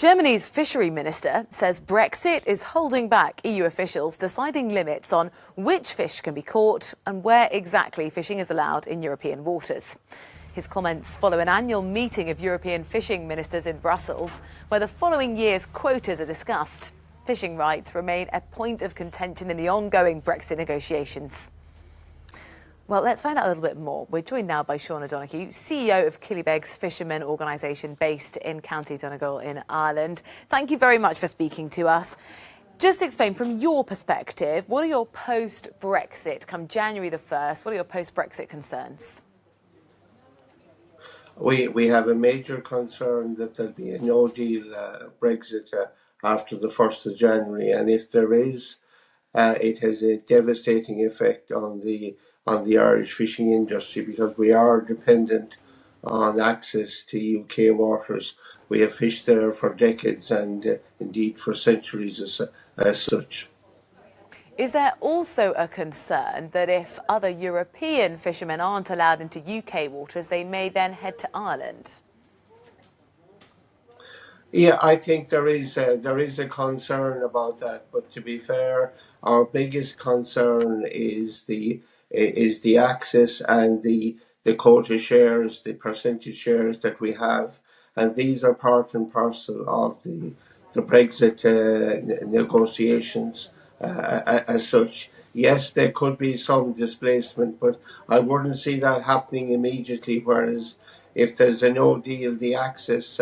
Germany's fishery minister says Brexit is holding back EU officials deciding limits on which fish can be caught and where exactly fishing is allowed in European waters. His comments follow an annual meeting of European fishing ministers in Brussels, where the following year's quotas are discussed. Fishing rights remain a point of contention in the ongoing Brexit negotiations. Well, let's find out a little bit more. We're joined now by Sean O'Donoghue, CEO of Killybegs Fishermen Organisation based in County Donegal in Ireland. Thank you very much for speaking to us. Just explain from your perspective, what are your post-Brexit, come January the 1st, what are your post-Brexit concerns? We have a major concern that there'll be a no-deal Brexit after the 1st of January, and if there is, it has a devastating effect on the Irish fishing industry because we are dependent on access to UK waters. We have fished there for decades and indeed for centuries as such. Is there also a concern that if other European fishermen aren't allowed into UK waters, they may then head to Ireland? Yeah, I think there is a concern about that. But to be fair, our biggest concern is the access and the quota shares, the percentage shares that we have, and these are part and parcel of the Brexit negotiations. As such, yes, there could be some displacement, but I wouldn't see that happening immediately. Whereas if there's a no deal, the access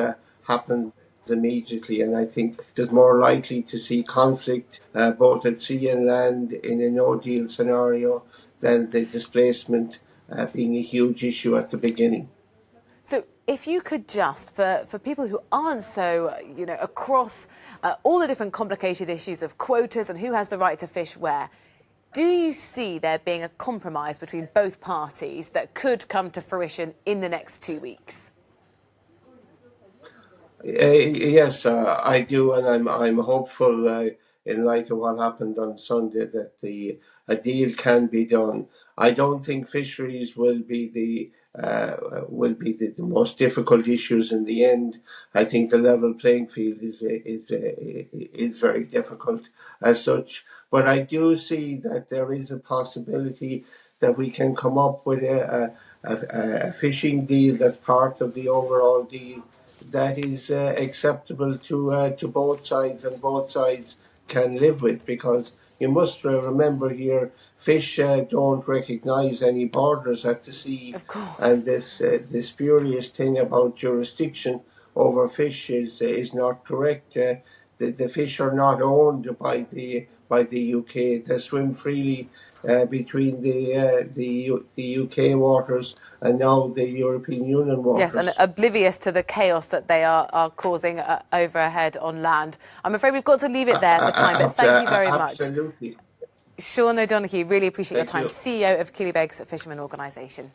happens immediately, and I think there's more likely to see conflict both at sea and land in a no-deal scenario than the displacement being a huge issue at the beginning. So if you could just, for people who aren't so, across all the different complicated issues of quotas and who has the right to fish where, do you see there being a compromise between both parties that could come to fruition in the next 2 weeks? Yes, I do, and I'm hopeful in light of what happened on Sunday that a deal can be done. I don't think fisheries will be the most difficult issues in the end. I think the level playing field is very difficult as such. But I do see that there is a possibility that we can come up with a fishing deal that's part of the overall deal that is acceptable to both sides and both sides can live with, because you must remember here, fish don't recognise any borders at the sea. Of course. And this spurious thing about jurisdiction over fish is not correct. The fish are not owned by the UK. They swim freely between the UK waters and now the European Union waters. Yes, and oblivious to the chaos that they are causing overhead on land. I'm afraid we've got to leave it there for time, but thank you very much. Absolutely. Sean O'Donoghue, really appreciate your time. You. CEO of Killybegs Fishermen Organisation.